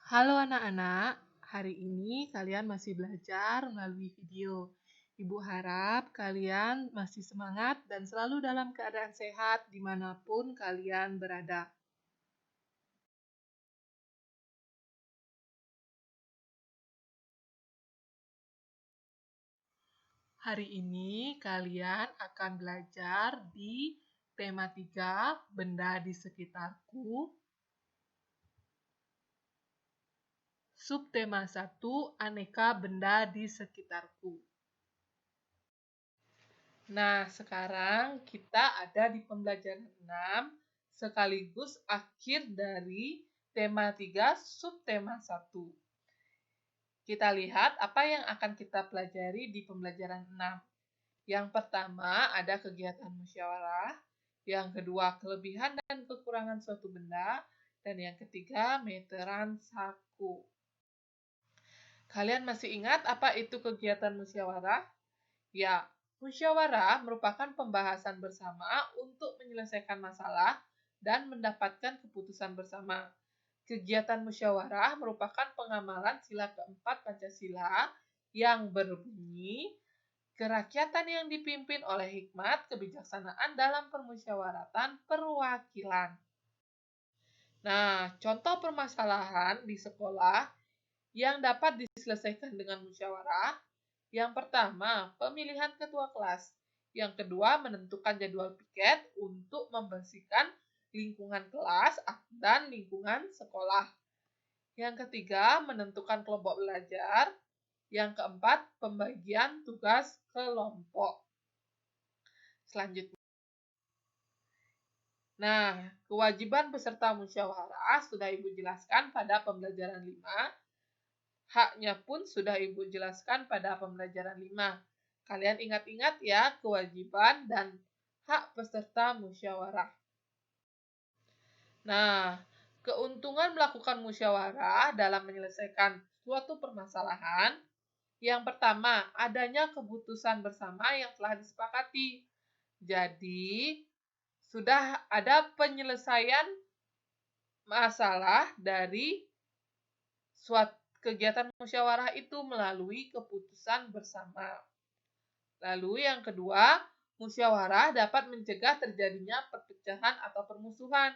Halo anak-anak, hari ini kalian masih belajar melalui video. Ibu harap kalian masih semangat dan selalu dalam keadaan sehat dimanapun kalian berada. Hari ini kalian akan belajar di tema 3, benda di sekitarku. Subtema 1, aneka benda di sekitarku. Nah, sekarang kita ada di pembelajaran 6, sekaligus akhir dari tema 3, subtema 1. Kita lihat apa yang akan kita pelajari di pembelajaran 6. Yang pertama, ada kegiatan musyawarah. Yang kedua, kelebihan dan kekurangan suatu benda. Dan yang ketiga, meteran saku. Kalian masih ingat apa itu kegiatan musyawarah? Ya, musyawarah merupakan pembahasan bersama untuk menyelesaikan masalah dan mendapatkan keputusan bersama. Kegiatan musyawarah merupakan pengamalan sila keempat Pancasila yang berbunyi, kerakyatan yang dipimpin oleh hikmat kebijaksanaan dalam permusyawaratan perwakilan. Nah, contoh permasalahan di sekolah yang dapat diselesaikan dengan musyawarah. Yang pertama, pemilihan ketua kelas. Yang kedua, menentukan jadwal piket untuk membersihkan lingkungan kelas dan lingkungan sekolah. Yang ketiga, menentukan kelompok belajar. Yang keempat, pembagian tugas kelompok. Selanjutnya. Nah, kewajiban peserta musyawarah sudah Ibu jelaskan pada pembelajaran 5. Haknya pun sudah Ibu jelaskan pada pembelajaran 5. Kalian ingat-ingat ya kewajiban dan hak peserta musyawarah. Nah, keuntungan melakukan musyawarah dalam menyelesaikan suatu permasalahan. Yang pertama, adanya keputusan bersama yang telah disepakati. Jadi, sudah ada penyelesaian masalah dari suatu kegiatan musyawarah itu melalui keputusan bersama. Lalu yang kedua, musyawarah dapat mencegah terjadinya perpecahan atau permusuhan.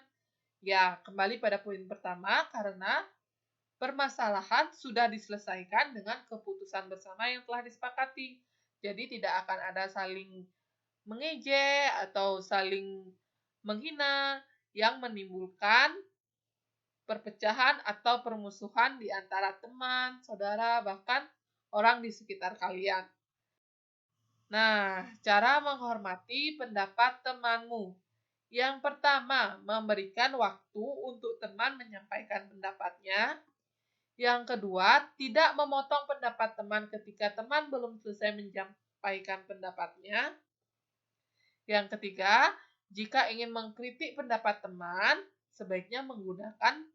Ya, kembali pada poin pertama, karena permasalahan sudah diselesaikan dengan keputusan bersama yang telah disepakati. Jadi tidak akan ada saling mengejek atau saling menghina yang menimbulkan perpecahan atau permusuhan di antara teman, saudara, bahkan orang di sekitar kalian. Nah, cara menghormati pendapat temanmu. Yang pertama, memberikan waktu untuk teman menyampaikan pendapatnya. Yang kedua, tidak memotong pendapat teman ketika teman belum selesai menyampaikan pendapatnya. Yang ketiga, jika ingin mengkritik pendapat teman, sebaiknya menggunakan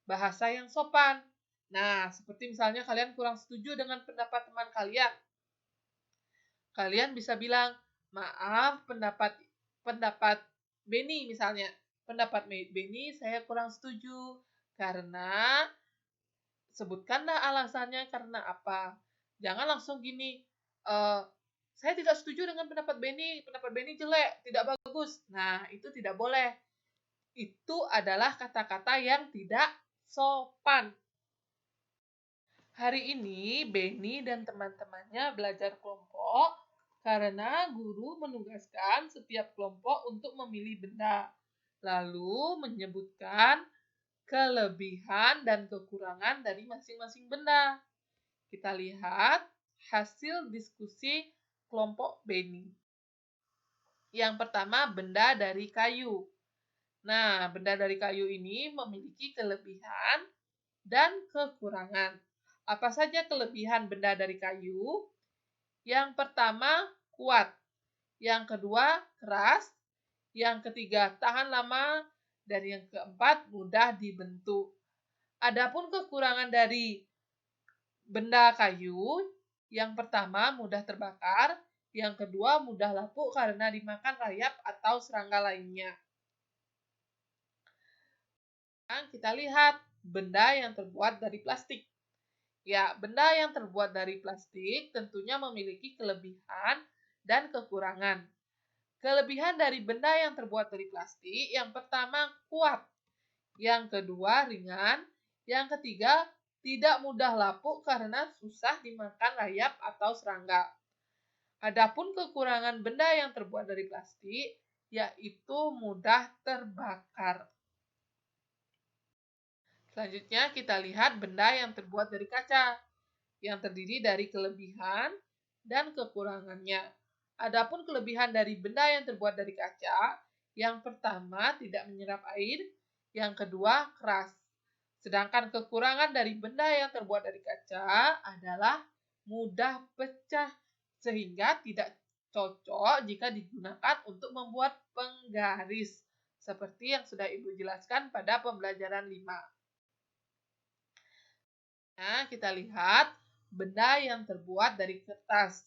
bahasa yang sopan. Nah, seperti misalnya kalian kurang setuju dengan pendapat teman kalian. Kalian bisa bilang, maaf pendapat Beni misalnya. Pendapat Beni saya kurang setuju karena sebutkanlah alasannya karena apa. Jangan langsung gini, saya tidak setuju dengan pendapat Beni jelek, tidak bagus. Nah, itu tidak boleh. Itu adalah kata-kata yang tidak sopan. Hari ini, Beni dan teman-temannya belajar kelompok karena guru menugaskan setiap kelompok untuk memilih benda, lalu menyebutkan kelebihan dan kekurangan dari masing-masing benda. Kita lihat hasil diskusi kelompok Beni. Yang pertama, benda dari kayu. Nah, benda dari kayu ini memiliki kelebihan dan kekurangan. Apa saja kelebihan benda dari kayu? Yang pertama, kuat. Yang kedua, keras. Yang ketiga, tahan lama. Dan yang keempat, mudah dibentuk. Adapun kekurangan dari benda kayu, yang pertama, mudah terbakar. Yang kedua, mudah lapuk karena dimakan rayap atau serangga lainnya. Kita lihat benda yang terbuat dari plastik. Ya, benda yang terbuat dari plastik tentunya memiliki kelebihan dan kekurangan. Kelebihan dari benda yang terbuat dari plastik, yang pertama kuat, yang kedua ringan, yang ketiga tidak mudah lapuk karena susah dimakan rayap atau serangga. Adapun kekurangan benda yang terbuat dari plastik, yaitu mudah terbakar. Selanjutnya kita lihat benda yang terbuat dari kaca, yang terdiri dari kelebihan dan kekurangannya. Adapun kelebihan dari benda yang terbuat dari kaca, yang pertama tidak menyerap air, yang kedua keras. Sedangkan kekurangan dari benda yang terbuat dari kaca adalah mudah pecah, sehingga tidak cocok jika digunakan untuk membuat penggaris, seperti yang sudah Ibu jelaskan pada pembelajaran 5. Nah, kita lihat benda yang terbuat dari kertas.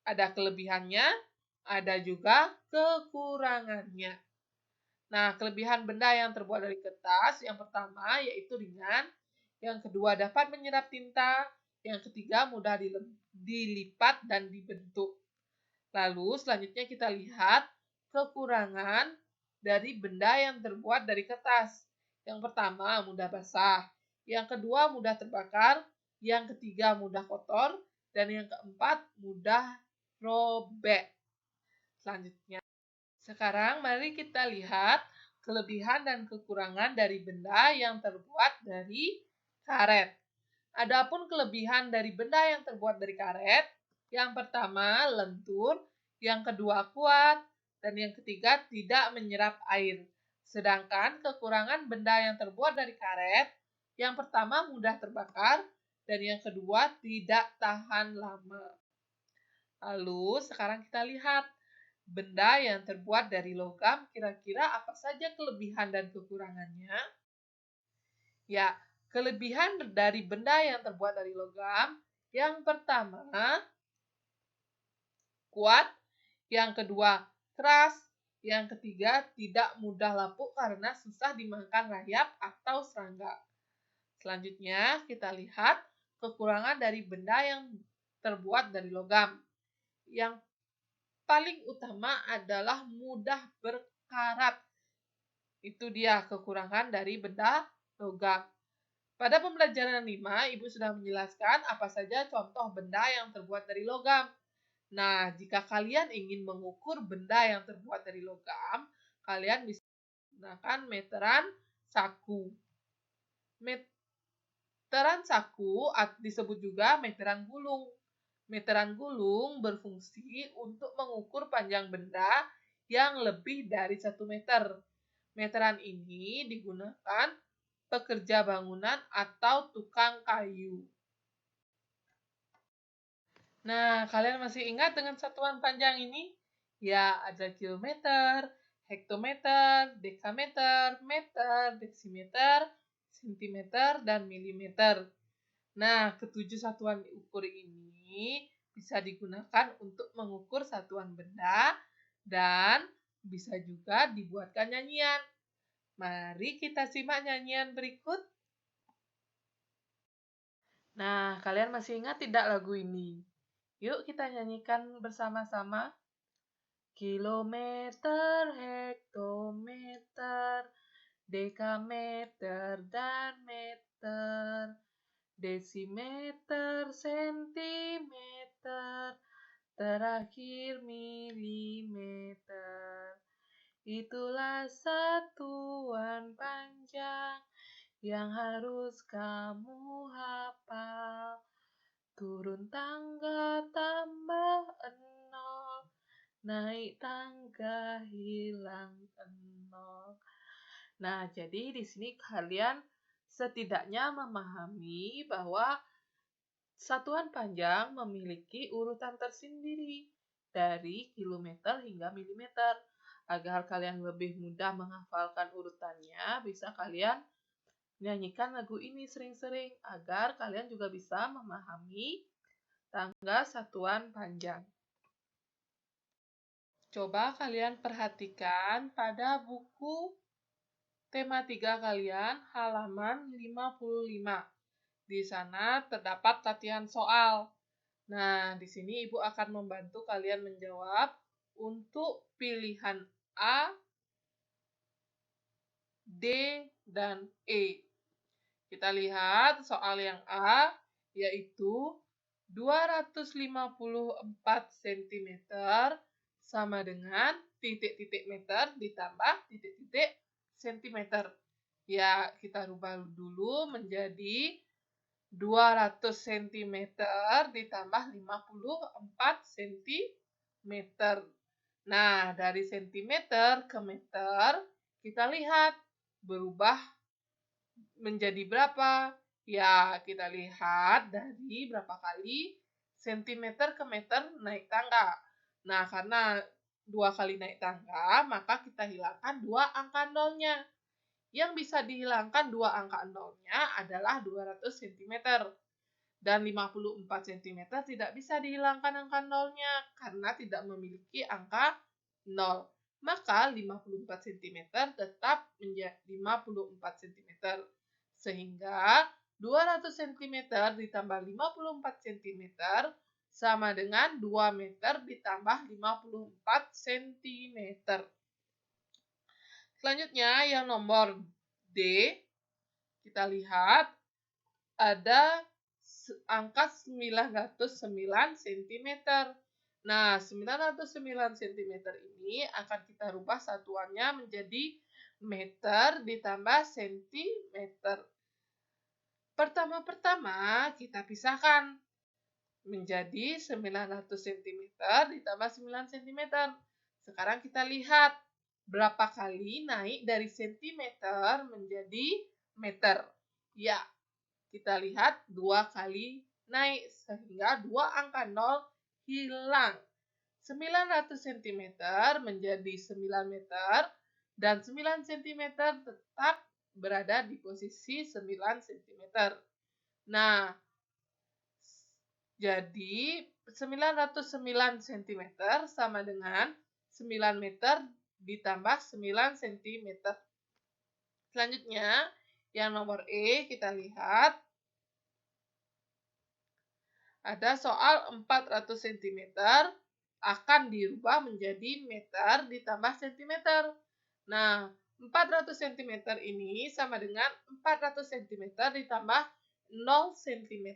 Ada kelebihannya, ada juga kekurangannya. Nah, kelebihan benda yang terbuat dari kertas, yang pertama yaitu ringan, yang kedua dapat menyerap tinta, yang ketiga mudah dilipat dan dibentuk. Lalu selanjutnya kita lihat kekurangan dari benda yang terbuat dari kertas. Yang pertama mudah basah, yang kedua mudah terbakar, yang ketiga mudah kotor, dan yang keempat mudah robek. Selanjutnya, sekarang mari kita lihat kelebihan dan kekurangan dari benda yang terbuat dari karet. Adapun kelebihan dari benda yang terbuat dari karet, yang pertama lentur, yang kedua kuat, dan yang ketiga tidak menyerap air. Sedangkan kekurangan benda yang terbuat dari karet, yang pertama mudah terbakar, dan yang kedua tidak tahan lama. Lalu sekarang kita lihat benda yang terbuat dari logam, kira-kira apa saja kelebihan dan kekurangannya? Ya, kelebihan dari benda yang terbuat dari logam, yang pertama kuat, yang kedua keras, yang ketiga tidak mudah lapuk karena susah dimakan rayap atau serangga. Selanjutnya kita lihat kekurangan dari benda yang terbuat dari logam. Yang paling utama adalah mudah berkarat. Itu dia kekurangan dari benda logam. Pada pembelajaran 5, Ibu sudah menjelaskan apa saja contoh benda yang terbuat dari logam. Nah, jika kalian ingin mengukur benda yang terbuat dari logam, kalian bisa menggunakan meteran saku. Meteran saku disebut juga meteran gulung. Meteran gulung berfungsi untuk mengukur panjang benda yang lebih dari 1 meter. Meteran ini digunakan pekerja bangunan atau tukang kayu. Nah, kalian masih ingat dengan satuan panjang ini? Ya, ada kilometer, hektometer, dekameter, meter, deksimeter, sentimeter, dan milimeter. Nah, ketujuh satuan ukur ini bisa digunakan untuk mengukur satuan benda dan bisa juga dibuatkan nyanyian. Mari kita simak nyanyian berikut. Nah, kalian masih ingat tidak lagu ini? Yuk kita nyanyikan bersama-sama. Kilometer, hektometer, dekameter, dan meter, desimeter, sentimeter, terakhir milimeter. Itulah satuan panjang yang harus kamu hafal. Turun tangga tambah 0, naik tangga hilang 0. Nah, jadi di sini kalian setidaknya memahami bahwa satuan panjang memiliki urutan tersendiri dari kilometer hingga milimeter. Agar kalian lebih mudah menghafalkan urutannya, bisa kalian nyanyikan lagu ini sering-sering agar kalian juga bisa memahami tangga satuan panjang. Coba kalian perhatikan pada buku tema 3 kalian halaman 55. Di sana terdapat latihan soal. Nah, di sini Ibu akan membantu kalian menjawab untuk pilihan A, D, dan E. Kita lihat soal yang A, yaitu 254 cm sama dengan titik-titik meter ditambah titik-titik sentimeter. Ya, kita rubah dulu menjadi 200 cm ditambah 54 cm. Nah, dari sentimeter ke meter, kita lihat berubah menjadi berapa? Ya, kita lihat dari berapa kali sentimeter ke meter naik tangga. Nah, karena 2 kali naik tangga, maka kita hilangkan 2 angka nolnya. Yang bisa dihilangkan 2 angka nolnya adalah 200 cm. Dan 54 cm tidak bisa dihilangkan angka nolnya karena tidak memiliki angka 0. Maka 54 cm tetap menjadi 54 cm. Sehingga 200 cm ditambah 54 cm sama dengan 2 meter ditambah 54 cm. Selanjutnya yang nomor D, kita lihat ada angka 909 cm. Nah, 909 cm ini akan kita rubah satuannya menjadi meter ditambah sentimeter. Pertama-pertama kita pisahkan menjadi 900 cm ditambah 9 cm. Sekarang kita lihat berapa kali naik dari sentimeter menjadi meter. Ya, kita lihat 2 kali naik sehingga 2 angka 0 hilang. 900 cm menjadi 9 meter dan 9 cm tetap berada di posisi 9 cm. Nah, jadi 909 cm sama dengan 9 meter ditambah 9 cm. Selanjutnya, yang nomor E kita lihat ada soal 400 cm akan dirubah menjadi meter ditambah cm. Nah, 400 cm ini sama dengan 400 cm ditambah 0 cm.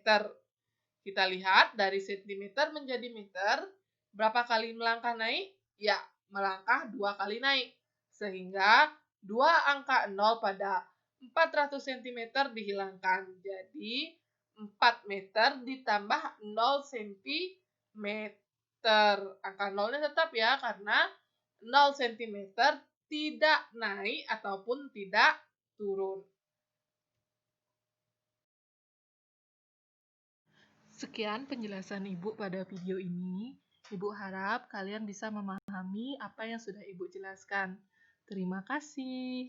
Kita lihat dari sentimeter menjadi meter, berapa kali melangkah naik? Ya, melangkah 2 kali naik. Sehingga 2 angka 0 pada 400 cm dihilangkan. Jadi, 4 meter ditambah 0 cm. Angka 0-nya tetap ya, karena 0 cm tidak naik ataupun tidak turun. Sekian penjelasan Ibu pada video ini. Ibu harap kalian bisa memahami apa yang sudah Ibu jelaskan. Terima kasih.